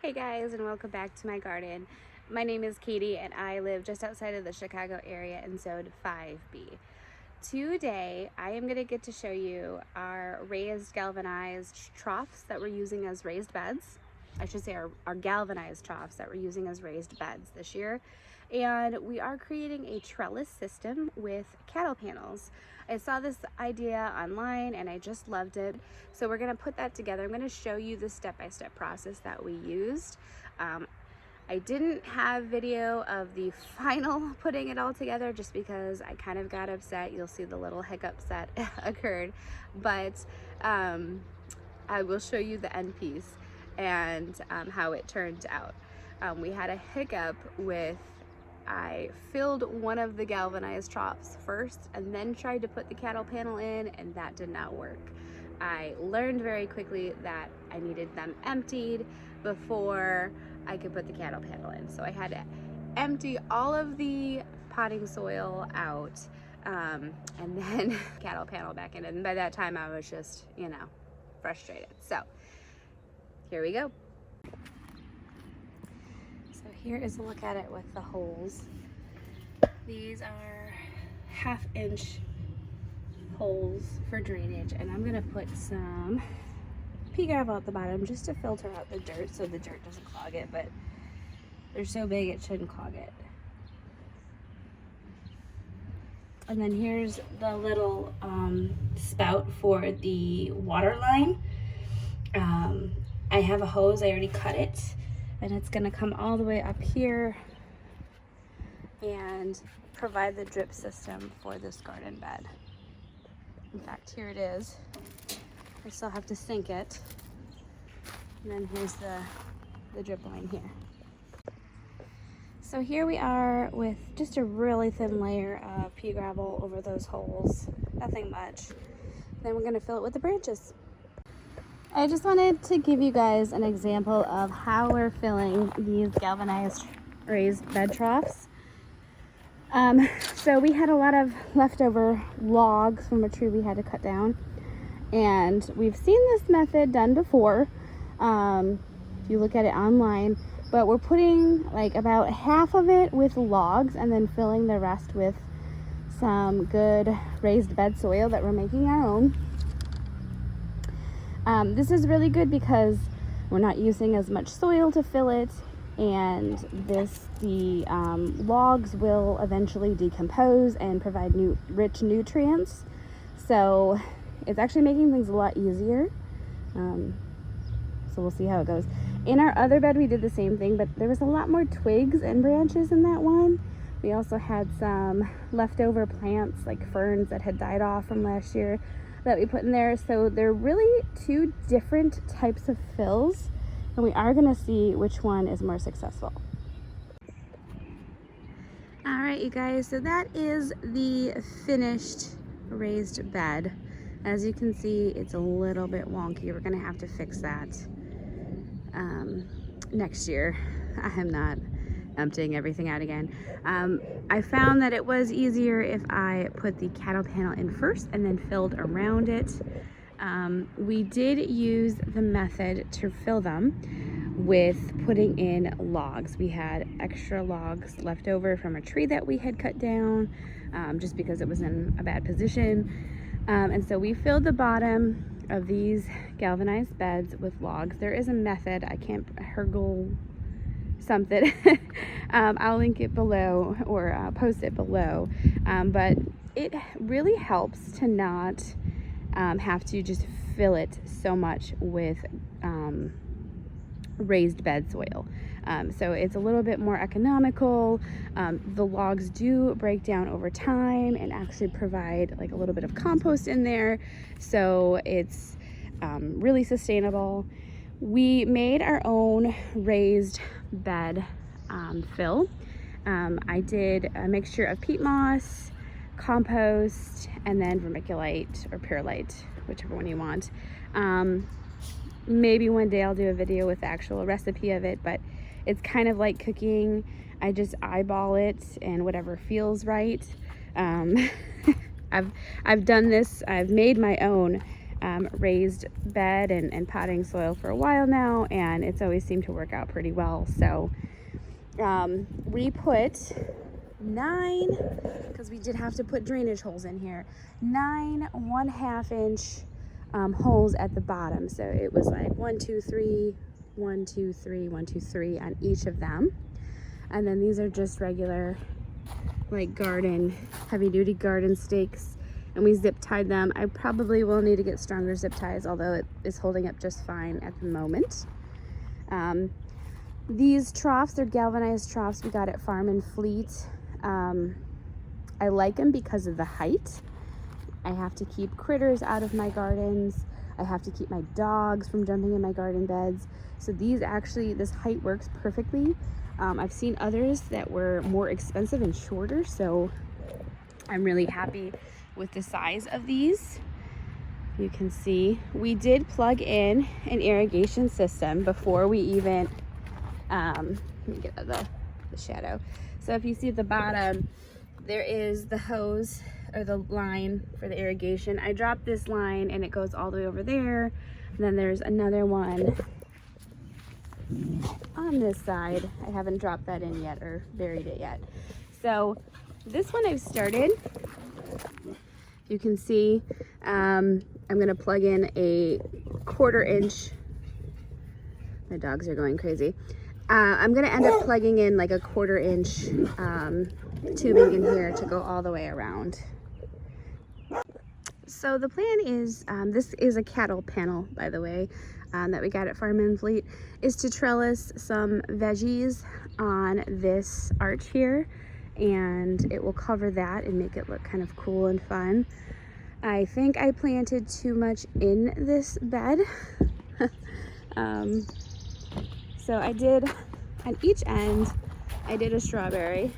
Hey guys, and welcome back to my garden. My name is Katie and I live just outside of the Chicago area in zone 5B. Today I am going to get to show you our raised galvanized troughs that we're using as raised beds. I should say our galvanized troughs that we're using as raised beds this year. And we are creating a trellis system with cattle panels. I saw this idea online and I just loved it. So we're gonna put that together. I'm gonna show you the step-by-step process that we used. I didn't have video of the final putting it all together just because I kind of got upset. You'll see the little hiccups that occurred, but I will show you the end piece and how it turned out. We had a hiccup with I filled one of the galvanized troughs first and then tried to put the cattle panel in, and that did not work. I learned very quickly that I needed them emptied before I could put the cattle panel in. So I had to empty all of the potting soil out and then cattle panel back in. And by that time I was just, frustrated. So here we go. Here is a look at it with the holes. These are 1/2 inch holes for drainage, and I'm gonna put some pea gravel at the bottom just to filter out the dirt so the dirt doesn't clog it, but they're so big it shouldn't clog it. And then here's the little spout for the water line. I have a hose, I already cut it. And it's gonna come all the way up here and provide the drip system for this garden bed. In fact, here it is. I still have to sink it. And then here's the drip line here. So here we are with just a really thin layer of pea gravel over those holes. Nothing much. Then we're gonna fill it with the branches. I just wanted to give you guys an example of how we're filling these galvanized raised bed troughs. So we had a lot of leftover logs from a tree we had to cut down, and we've seen this method done before if you look at it online, but we're putting like about half of it with logs and then filling the rest with some good raised bed soil that we're making our own. This is really good because we're not using as much soil to fill it, and the logs will eventually decompose and provide rich nutrients. So it's actually making things a lot easier. So we'll see how it goes. In our other bed we did the same thing, but there was a lot more twigs and branches in that one. We also had some leftover plants like ferns that had died off from last year that we put in there. So they're really two different types of fills, and we are gonna see which one is more successful. All right, you guys, so that is the finished raised bed. As you can see, it's a little bit wonky. We're gonna have to fix that next year. I am not emptying everything out again. I found that it was easier if I put the cattle panel in first and then filled around it. We did use the method to fill them with putting in logs. We had extra logs left over from a tree that we had cut down just because it was in a bad position. And so we filled the bottom of these galvanized beds with logs. There is a method, I can't, Hugelkultur something. I'll link it below or post it below, but it really helps to not have to just fill it so much with raised bed soil. So it's a little bit more economical. The logs do break down over time and actually provide like a little bit of compost in there, so it's really sustainable. We made our own raised bed fill. I did a mixture of peat moss, compost, and then vermiculite or perlite, whichever one you want. Maybe one day I'll do a video with the actual recipe of it, but it's kind of like cooking. I just eyeball it and whatever feels right. I've done this, I've made my own raised bed and potting soil for a while now, and it's always seemed to work out pretty well. So we put 9, because we did have to put drainage holes in here, 9 1/2 inch holes at the bottom. So it was like 1 2 3 1 2 3 1 2 3 on each of them. And then these are just regular like garden, heavy duty garden stakes, and we zip tied them. I probably will need to get stronger zip ties, although it is holding up just fine at the moment. These troughs, they're galvanized troughs we got at Farm and Fleet. I like them because of the height. I have to keep critters out of my gardens. I have to keep my dogs from jumping in my garden beds. So these actually, this height works perfectly. I've seen others that were more expensive and shorter, so I'm really happy with the size of these. You can see we did plug in an irrigation system before we even, let me get out the shadow. So if you see at the bottom, there is the hose or the line for the irrigation. I dropped this line and it goes all the way over there. And then there's another one on this side. I haven't dropped that in yet or buried it yet. So this one I've started. You can see I'm gonna plug in a 1/4 inch. My dogs are going crazy. I'm gonna end up plugging in like a 1/4 inch tubing in here to go all the way around. So the plan is, this is a cattle panel, by the way, that we got at Farm and Fleet, is to trellis some veggies on this arch here, and it will cover that and make it look kind of cool and fun. I think I planted too much in this bed. So I did, on each end, I did a strawberry.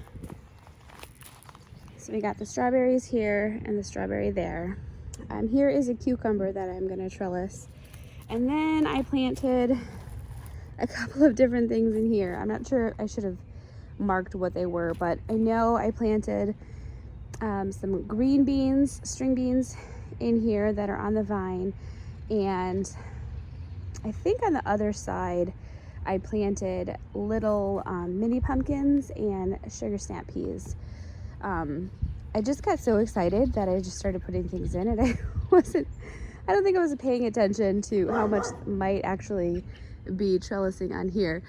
So we got the strawberries here and the strawberry there. Here is a cucumber that I'm gonna trellis. And then I planted a couple of different things in here. I'm not sure, I should have marked what they were, but I know I planted some green beans, string beans in here that are on the vine. And I think on the other side, I planted little mini pumpkins and sugar snap peas. I just got so excited that I just started putting things in, and I don't think I was paying attention to how much might actually be trellising on here.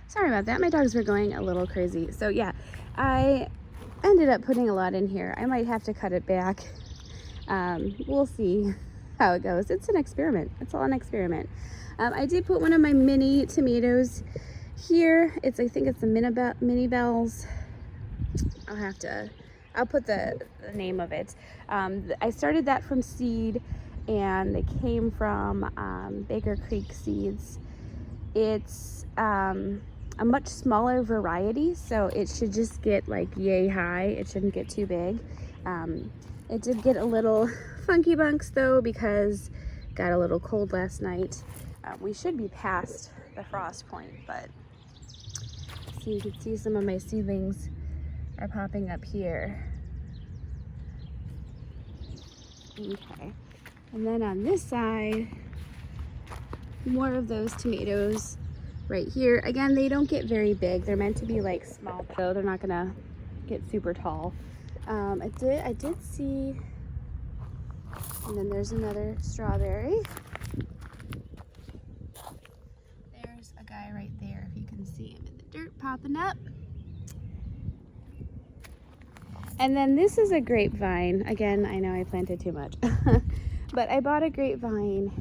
Sorry about that, my dogs were going a little crazy. So yeah, I ended up putting a lot in here. I might have to cut it back. We'll see how it goes. It's an experiment. It's all an experiment. I did put one of my mini tomatoes here. I think it's the mini bells. I'll put the name of it. I started that from seed, and they came from Baker Creek Seeds. It's a much smaller variety, so it should just get like yay high. It shouldn't get too big. It did get a little funky bunks though, because it got a little cold last night. We should be past the frost point, but so you can see some of my seedlings are popping up here. Okay, and then on this side, more of those tomatoes right here. Again, they don't get very big. They're meant to be like small, so they're not gonna get super tall. I did see, and then there's another strawberry. There's a guy right there, if you can see him in the dirt popping up. And then this is a grapevine. Again, I know I planted too much, but I bought a grapevine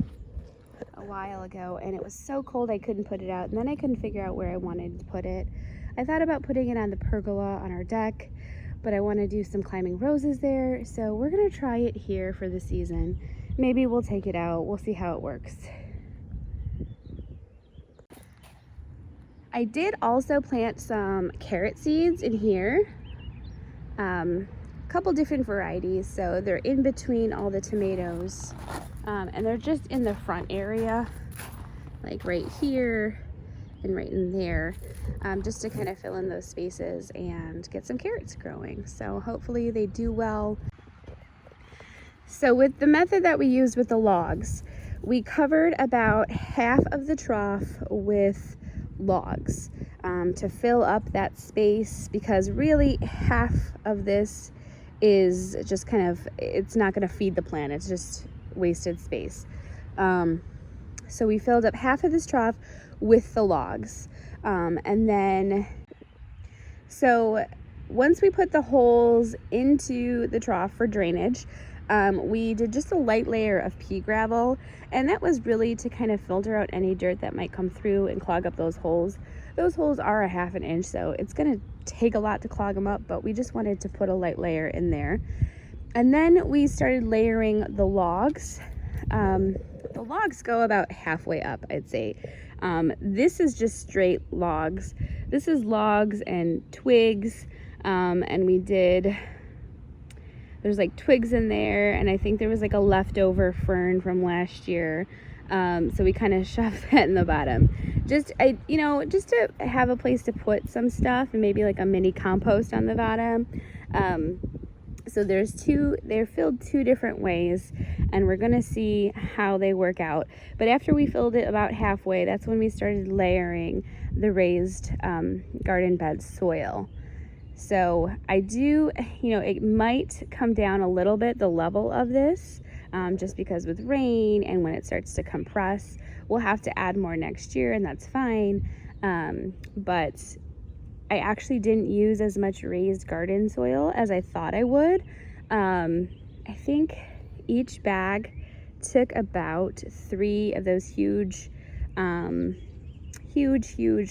a while ago, and it was so cold I couldn't put it out, and then I couldn't figure out where I wanted to put it. I thought about putting it on the pergola on our deck, but I want to do some climbing roses there, so we're gonna try it here for the season. Maybe we'll take it out. We'll see how it works. I did also plant some carrot seeds in here. A couple different varieties, so they're in between all the tomatoes, and they're just in the front area, like right here and right in there, just to kind of fill in those spaces and get some carrots growing. So hopefully they do well. So with the method that we used with the logs, we covered about half of the trough with logs to fill up that space, because really half of this is just kind of, it's not going to feed the plant, it's just wasted space. So we filled up half of this trough with the logs, and then so once we put the holes into the trough for drainage, we did just a light layer of pea gravel, and that was really to kind of filter out any dirt that might come through and clog up those holes. Those holes are 1/2 inch, so it's going to take a lot to clog them up, but we just wanted to put a light layer in there. And then we started layering the logs. The logs go about halfway up, I'd say. This is just straight logs. This is logs and twigs, and we did, there's like twigs in there, and I think there was like a leftover fern from last year. So we kind of shoved that in the bottom. Just to have a place to put some stuff, and maybe like a mini compost on the bottom. So they're filled 2 different ways, and we're gonna see how they work out. But after we filled it about halfway, that's when we started layering the raised garden bed soil. So I do, it might come down a little bit, the level of this, just because with rain and when it starts to compress, we'll have to add more next year, and that's fine. But I actually didn't use as much raised garden soil as I thought I would. I think each bag took about 3 of those huge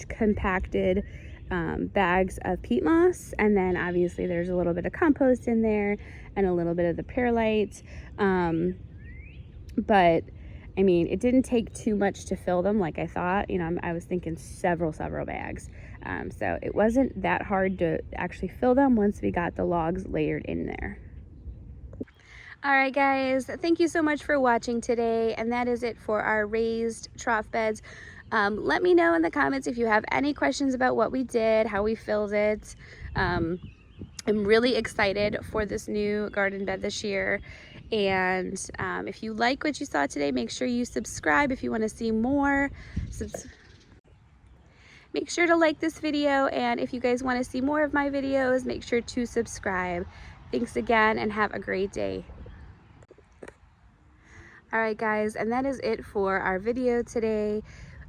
compacted bags of peat moss, and then obviously there's a little bit of compost in there and a little bit of the perlite. But I mean, it didn't take too much to fill them like I thought. I was thinking several bags. So it wasn't that hard to actually fill them once we got the logs layered in there. All right, guys, thank you so much for watching today, and that is it for our raised trough beds. Let me know in the comments if you have any questions about what we did, how we filled it. I'm really excited for this new garden bed this year. And if you like what you saw today, make sure you subscribe if you want to see more. Make sure to like this video, and if you guys want to see more of my videos, make sure to subscribe. Thanks again, and have a great day. All right, guys, and that is it for our video today.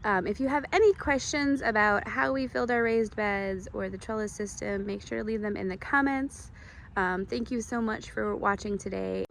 If you have any questions about how we filled our raised beds or the trellis system, make sure to leave them in the comments. Thank you so much for watching today.